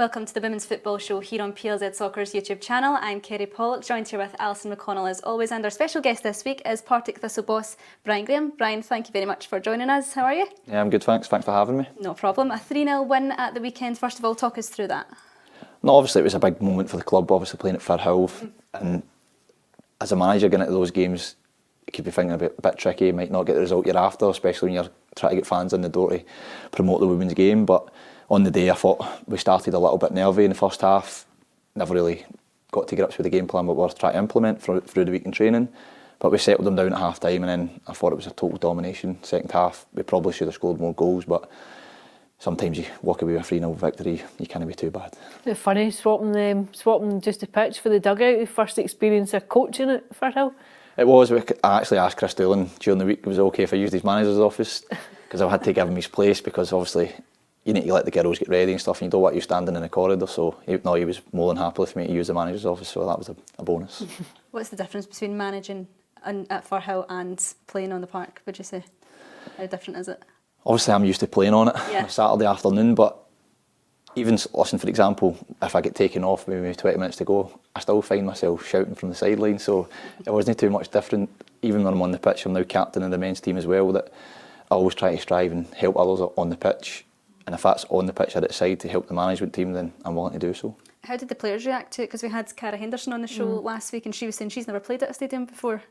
Welcome to the Women's Football Show here on PLZ Soccer's YouTube channel. I'm Kerry Pollock, joined here with Alison McConnell as always, and our special guest this week is Partick Thistle boss Brian Graham. Brian, thank you very much for joining us. How are you? Yeah, I'm good, thanks. Thanks for having me. No problem. A 3-0 win at the weekend. First of all, talk us through that. No, obviously it was a big moment for the club, obviously playing at Firhill. And as a manager getting into those games, you could be thinking a bit tricky, you might not get the result you're after, especially when you're trying to get fans in the door to promote the women's game. But on the day I thought we started a little bit nervy in the first half, never really got to grips with the game plan we were trying to implement through the week in training. But we settled them down at half time, and then I thought it was a total domination. Second half, we probably should have scored more goals, but sometimes you walk away with a 3-0 victory, you can't be too bad. It's funny swapping just the pitch for the dugout, the first experience of coaching at Firhill. It was. I actually asked Chris Doolan during the week, was it okay if I used his manager's office? Because I had to give him his place, because obviously you need to let the girls get ready and stuff, and you don't want you standing in the corridor. So he was more than happy with me to use the manager's office, so that was a bonus. What's the difference between managing at Firhill and playing on the park, would you say? How different is it? Obviously I'm used to playing on it on a Saturday afternoon, but even, listen, for example, if I get taken off maybe 20 minutes to go, I still find myself shouting from the sideline, so it wasn't too much different. Even when I'm on the pitch, I'm now captain of the men's team as well, that I always try to strive and help others on the pitch. And if that's on the pitch at its side to help the management team, then I'm willing to do so. How did the players react to it? Because we had Cara Henderson on the show last week, and she was saying she's never played at a stadium before.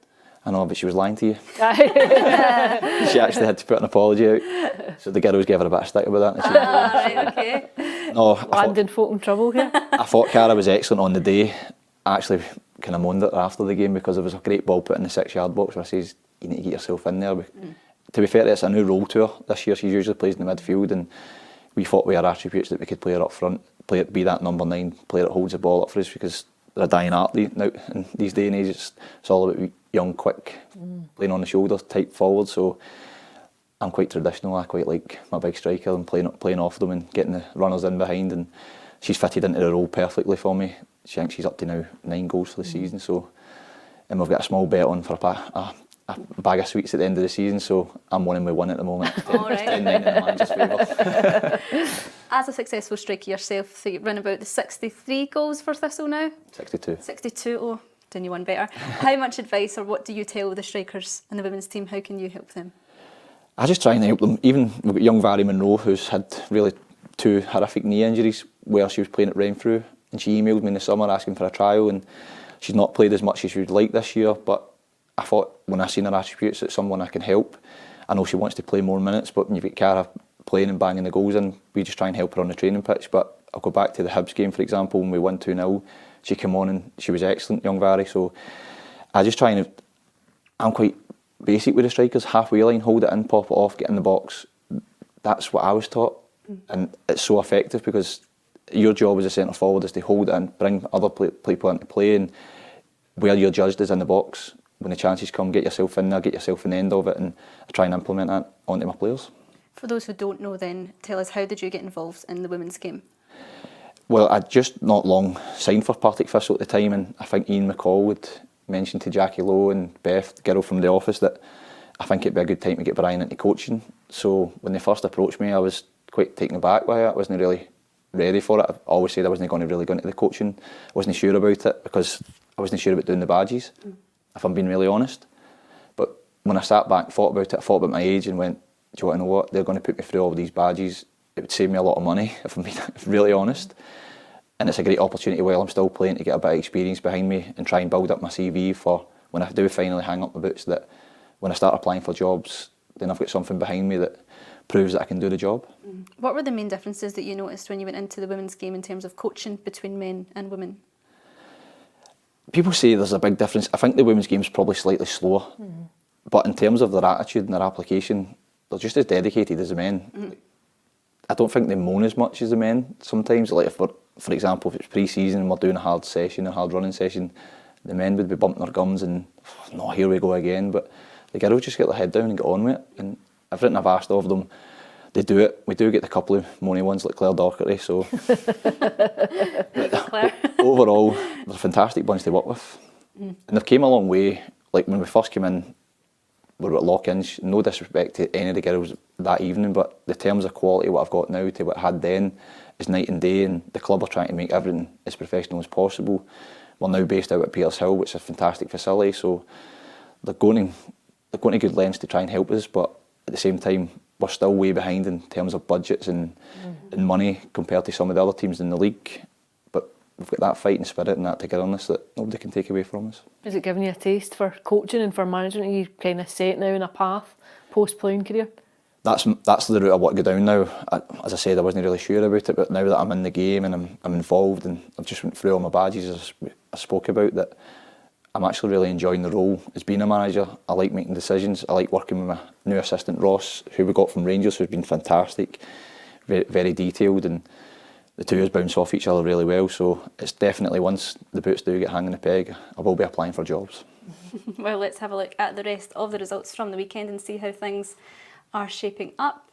I know, but she was lying to you. She actually had to put an apology out, so the girls gave her a bit of stick about that. Right, okay. No, Landing folk in trouble here. I thought Cara was excellent on the day. I actually kind of moaned at her after the game, because there was a great ball put in the 6-yard box where I says, you need to get yourself in there. To be fair, it's a new role to her this year. She usually plays in the midfield, and we thought we had attributes that we could play her up front, be that number 9 player that holds the ball up for us, because they're a dying art now in these day and age. It's all about young, quick, playing on the shoulder type forward. So I'm quite traditional. I quite like my big striker and playing off them and getting the runners in behind. And she's fitted into the role perfectly for me. I think she's up to now 9 goals for the season. So, and we've got a small bet on for a bag of sweets at the end of the season, so I'm winning with 1 at the moment. 10-9 in the manager's favour. As a successful striker yourself, so you've run about the 63 goals for Thistle now? 62. 62, oh, done you one better. How much advice or what do you tell the strikers in the women's team? How can you help them? I just try and help them. Even we've got young Vary Monroe, who's had really 2 horrific knee injuries where she was playing at Renfrew, and she emailed me in the summer asking for a trial, and she's not played as much as she would like this year, but I thought when I seen her attributes that someone I can help. I know she wants to play more minutes, but when you've got Cara playing and banging the goals in, we just try and help her on the training pitch. But I'll go back to the Hibs game, for example, when we won 2-0, she came on and she was excellent, young Vary. So I just try and, I'm quite basic with the strikers, halfway line, hold it in, pop it off, get in the box. That's what I was taught, and it's so effective, because your job as a centre forward is to hold it in, bring other people into play, and where you're judged is in the box. When the chances come, get yourself in there, get yourself in the end of it, and I try and implement that onto my players. For those who don't know then, tell us, how did you get involved in the women's game? Well, I'd just not long signed for Partick Thistle at the time, and I think Ian McCall would mention to Jackie Lowe and Beth, the girl from the office, that I think it'd be a good time to get Brian into coaching. So when they first approached me, I was quite taken aback by it. I wasn't really ready for it. I always said I wasn't going to really go into the coaching. I wasn't sure about it, because I wasn't sure about doing the badges. If I'm being really honest. But when I sat back, thought about it, I thought about my age and went, do you want to know what? They're going to put me through all these badges. It would save me a lot of money, if I'm being really honest. And it's a great opportunity while I'm still playing to get a bit of experience behind me and try and build up my CV for when I do finally hang up my boots, that when I start applying for jobs, then I've got something behind me that proves that I can do the job. What were the main differences that you noticed when you went into the women's game in terms of coaching between men and women? People say there's a big difference. I think the women's game is probably slightly slower, but in terms of their attitude and their application, they're just as dedicated as the men. I don't think they moan as much as the men sometimes. Like, if for example, if it's pre-season and we're doing a hard session, a hard running session, the men would be bumping their gums and, no, here we go again. But the girls just get their head down and get on with it. And everything I've asked of them, they do it. We do get the couple of moany ones like Claire Docherty, so overall they're a fantastic bunch to work with. And they've came a long way. Like when we first came in, we were at lock-ins, no disrespect to any of the girls that evening, but the terms of quality what I've got now to what I had then, is night and day, and the club are trying to make everything as professional as possible. We're now based out at Petershill, which is a fantastic facility, so they're going to good lengths to try and help us, but at the same time, we're still way behind in terms of budgets and money compared to some of the other teams in the league. But we've got that fighting spirit and that togetherness that nobody can take away from us. Has it given you a taste for coaching and for management? Are you kind of set now in a path post-playing career? That's the route I want to go down now. As I said, I wasn't really sure about it, but now that I'm in the game and I'm involved, and I've just went through all my badges as I spoke about, that I'm actually really enjoying the role as being a manager. I like making decisions. I like working with my new assistant Ross, who we got from Rangers, who's been fantastic, very, very detailed, and the two of us bounce off each other really well. So it's definitely, once the boots do get hanging the peg, I will be applying for jobs. Well, let's have a look at the rest of the results from the weekend and see how things are shaping up.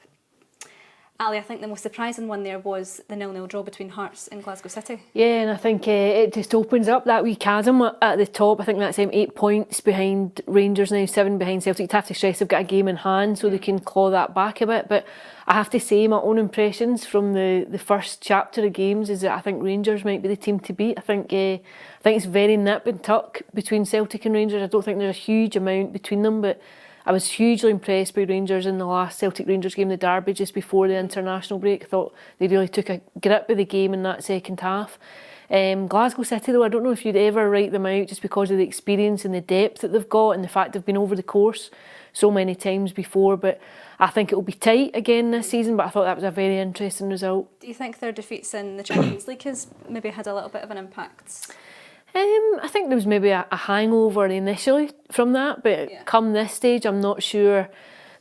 Ali, I think the most surprising one there was the 0-0 draw between Hearts and Glasgow City. Yeah, and I think it just opens up that wee chasm at the top. I think that's 8 points behind Rangers now, 7 behind Celtic. You'd have to stress they've got a game in hand so they can claw that back a bit. But I have to say, my own impressions from the first chapter of games is that I think Rangers might be the team to beat. I think it's very nip and tuck between Celtic and Rangers. I don't think there's a huge amount between them, but I was hugely impressed by Rangers in the last Celtic-Rangers game, the derby, just before the international break. I thought they really took a grip of the game in that second half. Glasgow City, though, I don't know if you'd ever write them out just because of the experience and the depth that they've got and the fact they've been over the course so many times before. But I think it will be tight again this season, but I thought that was a very interesting result. Do you think their defeats in the Champions League has maybe had a little bit of an impact? I think there was maybe a hangover initially from that, but come this stage, I'm not sure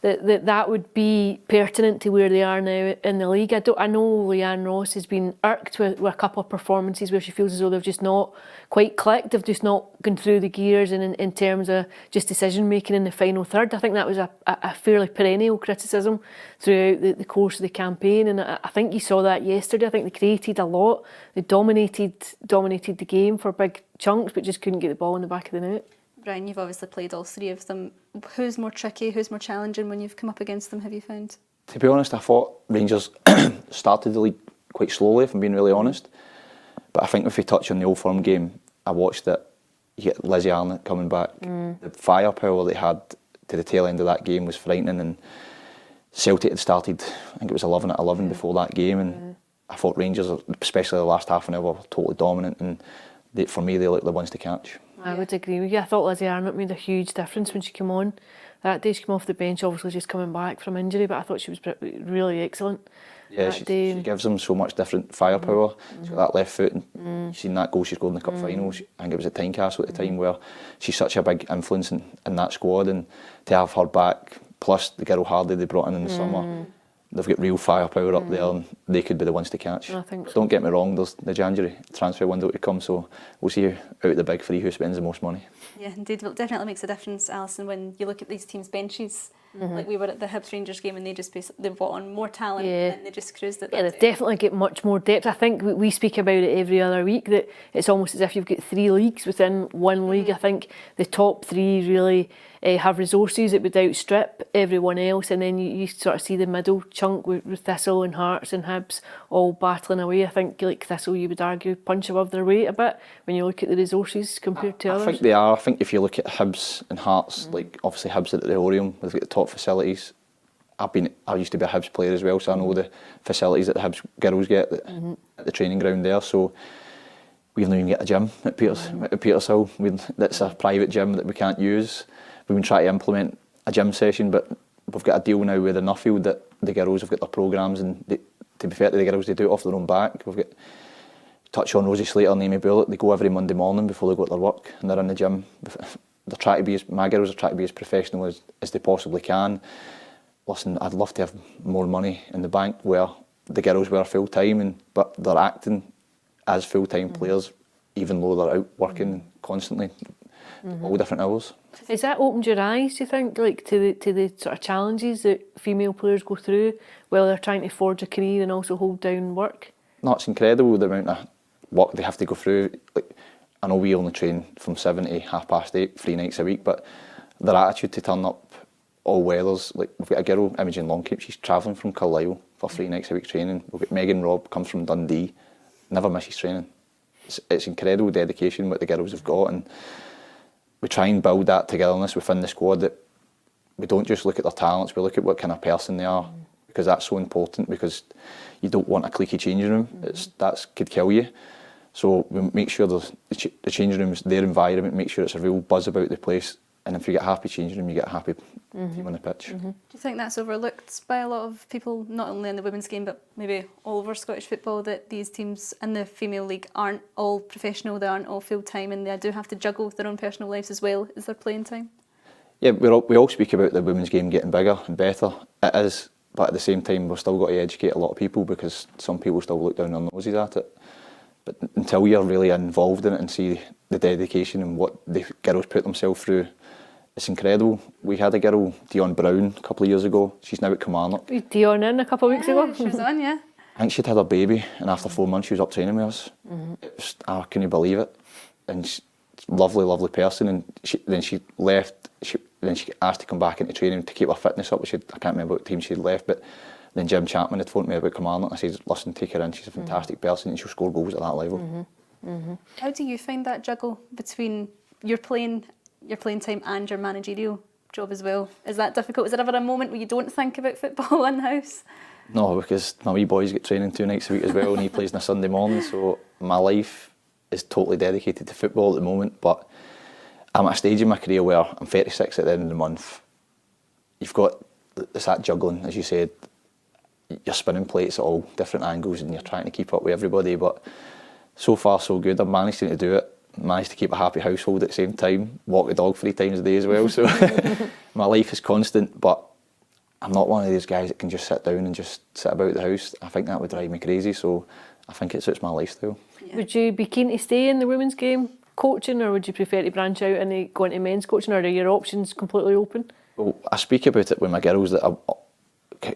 that would be pertinent to where they are now in the league. I know Leanne Ross has been irked with a couple of performances where she feels as though they've just not quite clicked, they've just not gone through the gears, and in terms of just decision making in the final third. I think that was a fairly perennial criticism throughout the course of the campaign, and I think you saw that yesterday. I think they created a lot, they dominated the game for big chunks, but just couldn't get the ball in the back of the net. Brian, you've obviously played all three of them. Who's more tricky, who's more challenging when you've come up against them, have you found? To be honest, I thought Rangers started the league quite slowly, if I'm being really honest. But I think if we touch on the Old Firm game, I watched it, you get Lizzie Arnott coming back. The firepower they had to the tail end of that game was frightening, and Celtic had started, I think it was 11-11 before that game, and I thought Rangers, especially the last half an hour, were totally dominant, and for me they looked the ones to catch. I would agree with you. I thought Lizzie Arnott made a huge difference when she came on that day. She came off the bench, obviously just coming back from injury, but I thought she was really excellent. Yeah, she gives them so much different firepower. She's got that left foot, and you've seen that goal she scored in the cup final. I think it was at Tynecastle at the time, where she's such a big influence in that squad, and to have her back, plus the girl Hardy they brought in the summer, they've got real firepower up there, and they could be the ones to catch. I think so. Don't get me wrong, there's the January transfer window to come, so we'll see out of the big three who spends the most money. Yeah, indeed. Well, it definitely makes a difference, Alison, when you look at these teams' benches. Like we were at the Hibs Rangers game, and they brought on more talent, and they just cruised it. Yeah, they've definitely got much more depth. I think we speak about it every other week, that it's almost as if you've got 3 leagues within one league. I think the top 3 really have resources that would outstrip everyone else, and then you sort of see the middle chunk with Thistle and Hearts and Hibs all battling away. I think like Thistle, you would argue, punch above their weight a bit when you look at the resources compared to others. I think they are. I think if you look at Hibs and Hearts, like obviously Hibs at the Orium, they've got the top facilities. I used to be a Hibs player as well, so I know the facilities that the Hibs girls get at the training ground there. So we've not even got a gym at Petershill. That's a private gym that we can't use. We've been trying to implement a gym session, but we've got a deal now with the Nuffield that the girls have got their programmes, and to be fair to the girls, they do it off their own back. We've got touch on Rosie Slater and Amy Bullock. They go every Monday morning before they go to their work, and they're in the gym. They're trying to be my girls are trying to be as professional as they possibly can. Listen, I'd love to have more money in the bank where the girls were full time, but they're acting as full time players, even though they're out working constantly, all different hours. Has that opened your eyes, do you think, like to the sort of challenges that female players go through while they're trying to forge a career and also hold down work? No, it's incredible the amount of work they have to go through. Like, I know we only train from 7 to 8:30, 3 nights a week, but their attitude to turn up all weathers. Like we've got a girl, Imogen Longcape, she's travelling from Carlisle for 3 nights a week training. We've got Megan Robb, comes from Dundee, never misses training. It's incredible dedication what the girls have got, and we try and build that togetherness within the squad, that we don't just look at their talents, we look at what kind of person they are, because that's so important, because you don't want a cliquey changing room. That could kill you. So we make sure the changing room is their environment, make sure it's a real buzz about the place, and if you get a happy changing room, you get a happy team on the pitch. Do you think that's overlooked by a lot of people, not only in the women's game, but maybe all over Scottish football, that these teams in the female league aren't all professional, they aren't all full-time, and they do have to juggle their own personal lives as well as their playing time? Yeah, we all speak about the women's game getting bigger and better. It is, but at the same time, we've still got to educate a lot of people, because some people still look down their noses at it. But until you're really involved in it and see the dedication and what the girls put themselves through, it's incredible. We had a girl, Dion Brown, a couple of years ago. She's now at Kilmarnock. Dion in a couple of weeks ago. She was on, yeah. I think she'd had her baby, and after 4 months she was up training with us. It was, I couldn't believe it. And she's a lovely, lovely person. And then she left. Then she asked to come back into training to keep her fitness up. I can't remember what team she'd left, but then Jim Chapman had phoned me about Kilmarnock. I said, listen, take her in. She's a fantastic person, and she'll score goals at that level. How do you find that juggle between your playing time and your managerial job as well? Is that difficult? Is there ever a moment where you don't think about football in house? No, because my wee boys get training 2 nights a week as well, and he plays on a Sunday morning, so my life is totally dedicated to football at the moment. But I'm at a stage in my career where I'm 36 at the end of the month. You've got that juggling, as you said. You're spinning plates at all different angles, and you're trying to keep up with everybody. But so far, so good. I'm managing to do it. Managed to keep a happy household at the same time. Walk the dog 3 times a day as well. So my life is constant, but I'm not one of these guys that can just sit down and just sit about the house. I think that would drive me crazy. So I think it suits my lifestyle. Yeah. Would you be keen to stay in the women's game coaching, or would you prefer to branch out and go into men's coaching, or are your options completely open? Well, I speak about it with my girls that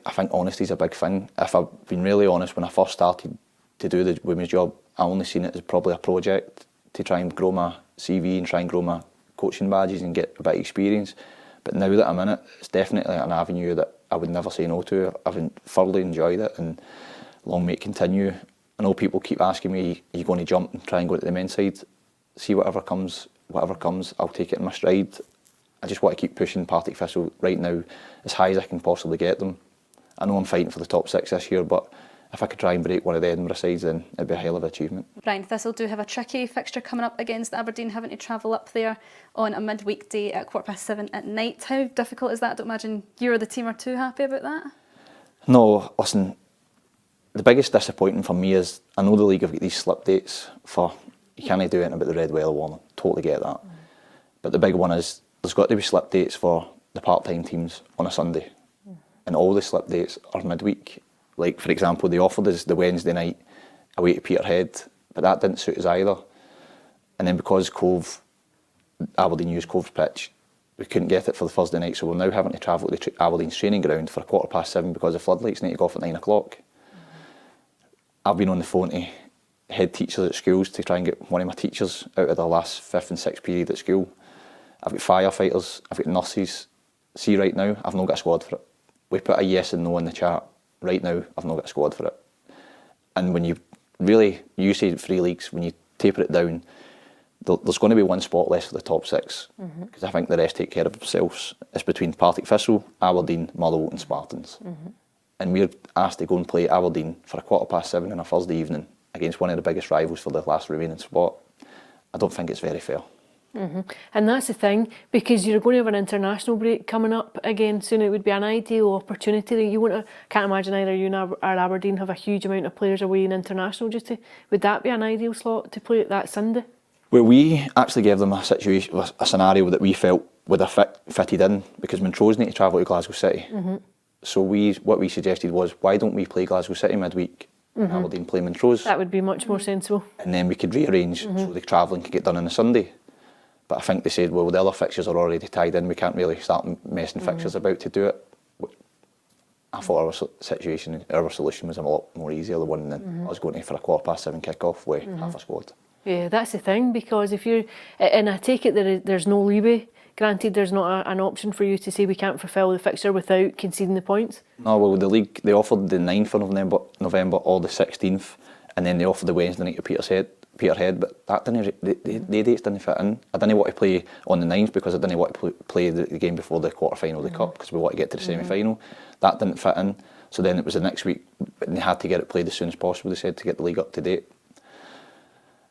I think honesty is a big thing. If I've been really honest, when I first started to do the women's job, I only seen it as probably a project to try and grow my CV and try and grow my coaching badges and get a bit of experience. But now that I'm in it, it's definitely an avenue that I would never say no to. I've thoroughly enjoyed it, and long may it continue. I know people keep asking me, are you going to jump and try and go to the men's side? See whatever comes, I'll take it in my stride. I just want to keep pushing Partick Thistle right now as high as I can possibly get them. I know I'm fighting for the top 6 this year, but if I could try and break one of the Edinburgh sides, then it'd be a hell of an achievement. Brian, Thistle do have a tricky fixture coming up against Aberdeen, having to travel up there on a midweek day at 7:15 at night. How difficult is that? I don't imagine you or the team are too happy about that. No, listen, the biggest disappointment for me is I know the league have got these slip dates for, you can't do anything about the red weather warning, totally get that. But the big one is there's got to be slip dates for the part-time teams on a Sunday. And all the slip dates are midweek. Like, for example, they offered us the Wednesday night away to Peterhead, but that didn't suit us either. And then because Aberdeen used Cove's pitch, we couldn't get it for the Thursday night, so we're now having to travel to Aberdeen's training ground for 7:15 because the floodlights need to go off at 9 o'clock. I've been on the phone to head teachers at schools to try and get one of my teachers out of the last 5th and 6th period at school. I've got firefighters, I've got nurses. See, right now, I've not got a squad for it. We put a yes and no in the chat. Right now, I've not got a squad for it. And when you say 3 leagues, when you taper it down, there's going to be one spot less for the top 6, because I think the rest take care of themselves. It's between Partick Thistle, Aberdeen, Motherwell and Spartans. And we're asked to go and play Aberdeen for 7:15 on a Thursday evening against one of the biggest rivals for the last remaining spot. I don't think it's very fair. And that's the thing, because you're going to have an international break coming up again soon. It would be an ideal opportunity that you want to. Can't imagine either you or Aberdeen have a huge amount of players away in international duty. Would that be an ideal slot to play that Sunday? Well, we actually gave them a scenario that we felt would have fitted in, because Montrose need to travel to Glasgow City. So what we suggested was, why don't we play Glasgow City midweek, and Aberdeen play Montrose? That would be much more sensible. And then we could rearrange so the travelling could get done on a Sunday. But I think they said, well, the other fixtures are already tied in, we can't really start messing fixtures about to do it. I thought our solution was a lot more easier, the one than us going for a 7:15 kick-off with half a squad. Yeah, that's the thing, because if you're, and I take it there's no leeway Granted, there's not an option for you to say we can't fulfil the fixture without conceding the points. No, well, the league, they offered the 9th of November or the 16th, and then they offered the Wednesday night at Peterhead, but that didn't, the dates didn't fit in. I didn't want to play on the 9th because I didn't want to play the game before the quarter-final of the Cup, because we want to get to the semi-final. That didn't fit in, so then it was the next week, and they had to get it played as soon as possible, they said, to get the league up to date.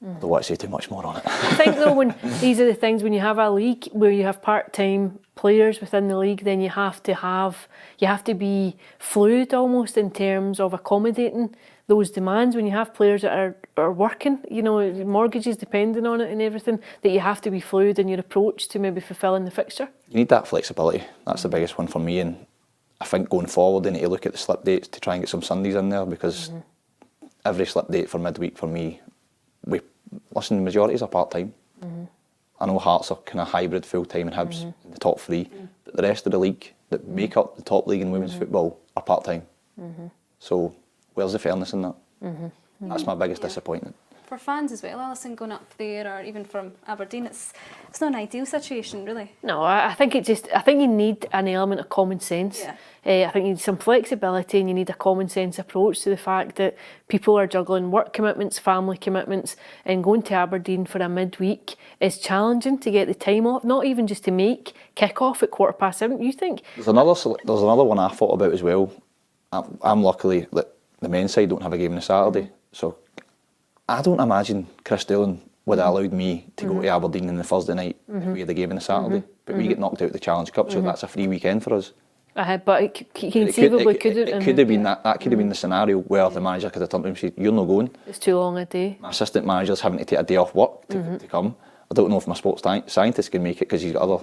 I don't want to say too much more on it. I think though, when these are the things, when you have a league where you have part-time players within the league, then you have to be fluid almost in terms of accommodating those demands. When you have players that are working, you know, mortgages depending on it and everything, that you have to be fluid in your approach to maybe fulfilling the fixture. You need that flexibility. That's the biggest one for me, and I think going forward they need to look at the slip dates to try and get some Sundays in there, because every slip date for midweek for me, the majorities are part-time. I know Hearts are kind of hybrid, full-time, and Hibs in the top 3, but the rest of the league that make up the top league in women's football are part-time. So where's the fairness in that? That's my biggest disappointment. For fans as well, Alison, going up there, or even from Aberdeen, it's not an ideal situation, really. No, I think you need an element of common sense. I think you need some flexibility, and you need a common sense approach to the fact that people are juggling work commitments, family commitments, and going to Aberdeen for a midweek is challenging to get the time off, not even just to make kick-off at 7:15. You think? There's another one I thought about as well. I'm luckily that the men's side don't have a game on a Saturday, so I don't imagine Chris Doolan would have allowed me to go to Aberdeen on the Thursday night if we had a game on a Saturday. But we get knocked out of the Challenge Cup, so that's a free weekend for us. But it conceivably could have. It could have been that. That could have been the scenario where the manager could have turned to him and said, "You're not going. It's too long a day." My assistant manager's having to take a day off work to come. I don't know if my sports scientist can make it because he's got other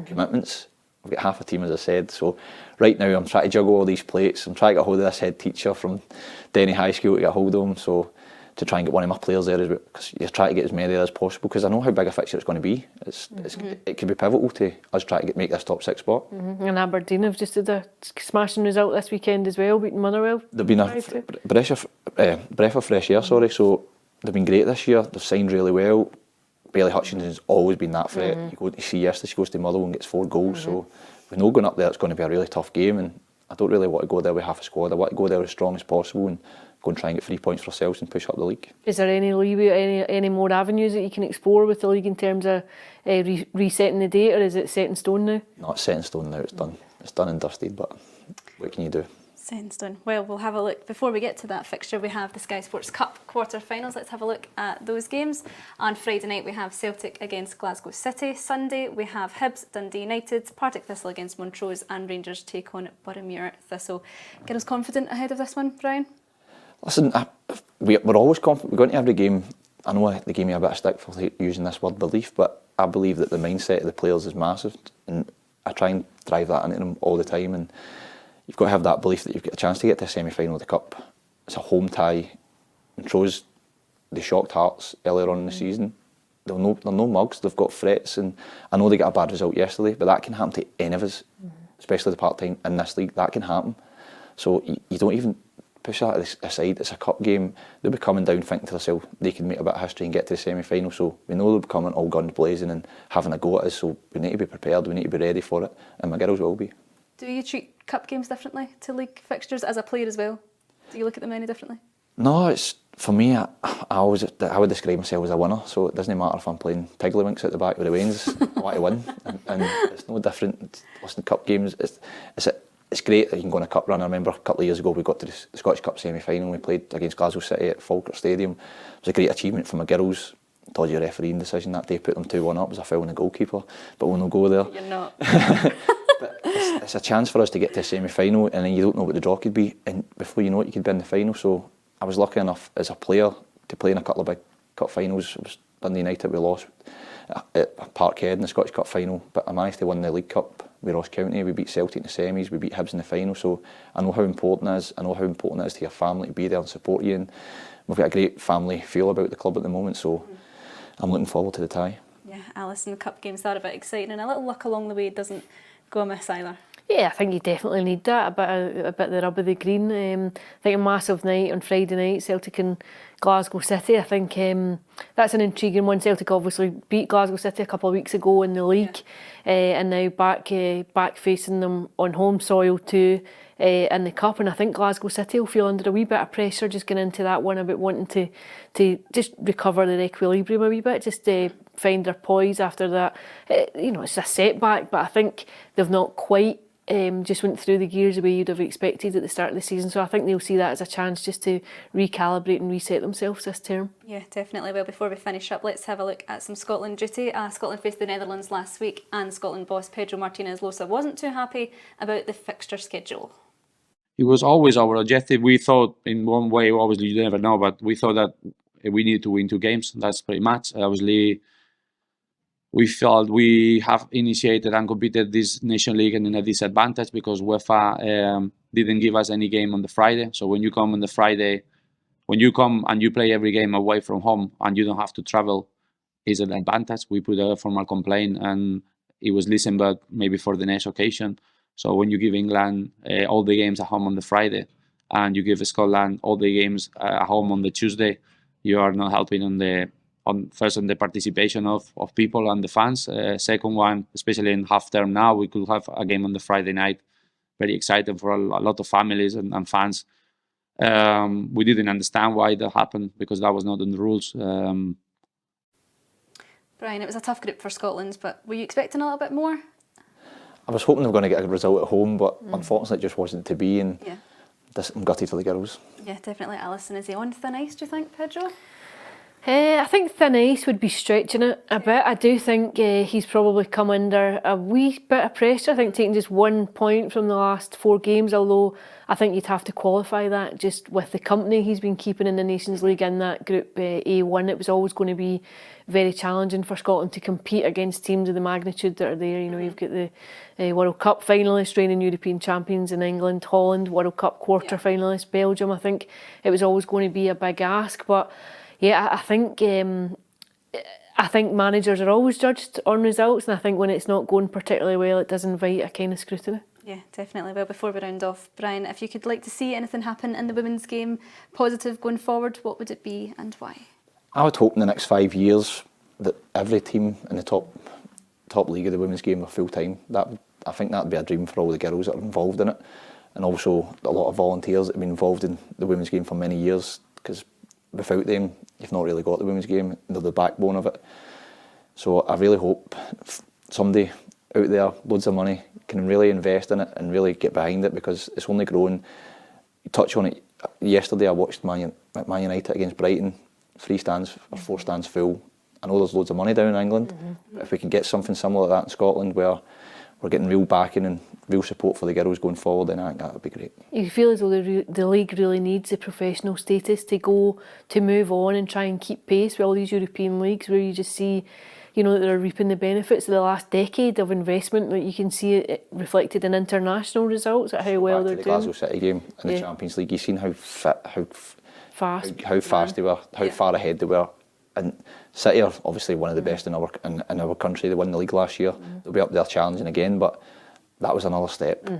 commitments. I've got half a team, as I said. So right now I'm trying to juggle all these plates. I'm trying to get hold of this head teacher from Denny High School to get hold of him. So to try and get one of my players there as well, because you're trying to get as many there as possible, because I know how big a fixture it's going to be. It could be pivotal to us trying to make this top 6 spot. And Aberdeen have just had a smashing result this weekend as well, beating Motherwell. They've been a breath of fresh air, so they've been great this year. They've signed really well. Bailey Hutchinson's always been that threat. You go to see yesterday, she goes to Motherwell and gets 4 goals, so with no going up there, it's going to be a really tough game, and I don't really want to go there with half a squad. I want to go there as strong as possible and go and try and get 3 points for ourselves and push up the league. Is there any leeway, any more avenues that you can explore with the league in terms of resetting the date, or is it set in stone now? No, it's set in stone now. It's done. It's done and dusted. But what can you do? Set in stone. Well, we'll have a look. Before we get to that fixture, we have the Sky Sports Cup quarter-finals. Let's have a look at those games. On Friday night, we have Celtic against Glasgow City. Sunday, we have Hibs, Dundee United, Partick Thistle against Montrose, and Rangers take on Boroughmuir Thistle. Get us confident ahead of this one, Brian? Listen, we're always confident. We're going to every game. I know they gave me a bit of stick for using this word belief, but I believe that the mindset of the players is massive, and I try and drive that into them all the time. And you've got to have that belief that you've got a chance to get to a semi-final of the Cup. It's a home tie. Montrose, they shocked Hearts earlier on in the season. They're no mugs. They've got threats, and I know they got a bad result yesterday, but that can happen to any of us, especially the part-time in this league. That can happen. So you don't even push that aside. It's a cup game. They'll be coming down thinking to themselves they can make a bit of history and get to the semi-final. So we know they'll be coming all guns blazing and having a go at us. So we need to be prepared. We need to be ready for it, and my girls will be. Do you treat cup games differently to league fixtures as a player as well? Do you look at them any differently? No, it's for me. I would describe myself as a winner. So it doesn't matter if I'm playing Tiddlywinks at the back with the Wains. I want to win, and it's no different. Listen, cup games. It's great that you can go on a cup run. I remember a couple of years ago we got to the Scottish Cup semi-final. We played against Glasgow City at Falkirk Stadium. It was a great achievement for my girls. Dodgy refereeing decision that day, put them 2-1 up. It was a foul on the goalkeeper, but we'll not go there. You're not. But it's a chance for us to get to a semi-final, and then you don't know what the draw could be, and before you know it, you could be in the final. So I was lucky enough as a player to play in a couple of big cup finals. It was Dundee United, we lost at Parkhead in the Scottish Cup final, but I managed to win the League Cup with Ross County. We beat Celtic in the semis, we beat Hibs in the final. So I know how important it is. I know how important it is to your family to be there and support you, and we've got a great family feel about the club at the moment. So I'm looking forward to the tie. Yeah, Alison, the cup games are a bit exciting, and a little luck along the way doesn't go amiss either. Yeah, Yeah, I think you definitely need that, a bit of the rub of the green. I think a massive night on Friday night, Celtic and Glasgow City. I think that's an intriguing one. Celtic obviously beat Glasgow City a couple of weeks ago in the league, and now back facing them on home soil too in the cup. And I think Glasgow City will feel under a wee bit of pressure just going into that one, about wanting to just recover their equilibrium a wee bit, just to find their poise after that. It's a setback, but I think they've not quite just went through the gears the way you'd have expected at the start of the season. So I think they'll see that as a chance just to recalibrate and reset themselves this term. Yeah, definitely. Well, before we finish up, let's have a look at some Scotland duty. Scotland faced the Netherlands last week, and Scotland boss Pedro Martínez Losa wasn't too happy about the fixture schedule. It was always our objective. We thought, in one way, obviously you never know, but we thought that we needed to win 2 games. That's pretty much. Obviously, we felt we have initiated and competed this Nation League in a disadvantage because UEFA didn't give us any game on the Friday. So when you come on the Friday, when you come and you play every game away from home and you don't have to travel, is an advantage. We put a formal complaint and it was listened, but maybe for the next occasion. So when you give England all the games at home on the Friday and you give Scotland all the games at home on the Tuesday, you are not helping on the participation of people and the fans. Second one, especially in half term now, we could have a game on the Friday night. Very exciting for a lot of families and fans. We didn't understand why that happened because that was not in the rules. Brian, it was a tough group for Scotland, but were you expecting a little bit more? I was hoping they were going to get a result at home, but unfortunately it just wasn't to be, and I'm gutted for the girls. Yeah, definitely. Alison, is he on thin ice, do you think, Pedro? I think thin ice would be stretching it a bit. I do think he's probably come under a wee bit of pressure. I think taking just 1 point from the last 4 games, although I think you'd have to qualify that just with the company he's been keeping in the Nations League in that Group A1. It was always going to be very challenging for Scotland to compete against teams of the magnitude that are there. You've got the World Cup finalists, reigning European champions in England, Holland, World Cup quarter finalists, Belgium. I think it was always going to be a big ask, but yeah, I think managers are always judged on results, and I think when it's not going particularly well, it does invite a kind of scrutiny. Yeah, definitely. Well, before we round off, Brian, if you could like to see anything happen in the women's game positive going forward, what would it be and why? I would hope in the next 5 years that every team in the top league of the women's game are full time. I think that would be a dream for all the girls that are involved in it, and also a lot of volunteers that have been involved in the women's game for many years, because without them, you've not really got the women's game. They're the backbone of it. So I really hope somebody out there, loads of money, can really invest in it and really get behind it, because it's only growing. You touch on it. Yesterday I watched Man United against Brighton, 3 stands or 4 stands full. I know there's loads of money down in England, but if we can get something similar to that in Scotland, where we're getting real backing and real support for the girls going forward, then I think that would be great. You feel as though the league really needs the professional status to move on and try and keep pace with all these European leagues, where you just see, that they're reaping the benefits of the last decade of investment. Like you can see it reflected in international results at how well they're doing. The Glasgow City game in the Champions League, you've seen how fast they were, how far ahead they were. And City are obviously one of the best in our country. They won the league last year. They'll be up there challenging again, but that was another step.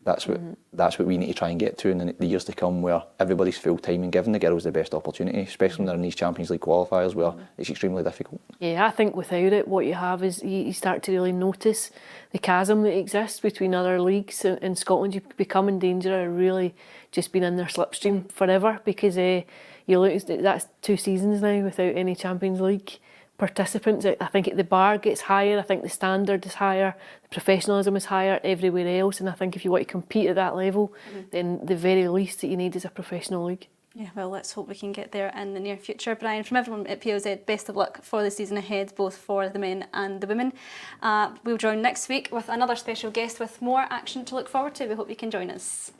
That's what we need to try and get to in the years to come, where everybody's full time and giving the girls the best opportunity, especially when they're in these Champions League qualifiers where it's extremely difficult. Yeah, I think without it, what you have is you start to really notice the chasm that exists between other leagues. In Scotland, you become in danger of really just being in their slipstream forever, because you look, that's 2 seasons now without any Champions League participants. I think the bar gets higher, I think the standard is higher, the professionalism is higher everywhere else, and I think if you want to compete at that level, then the very least that you need is a professional league. Yeah, well, let's hope we can get there in the near future. Brian, from everyone at POZ, best of luck for the season ahead, both for the men and the women. We'll join next week with another special guest with more action to look forward to. We hope you can join us.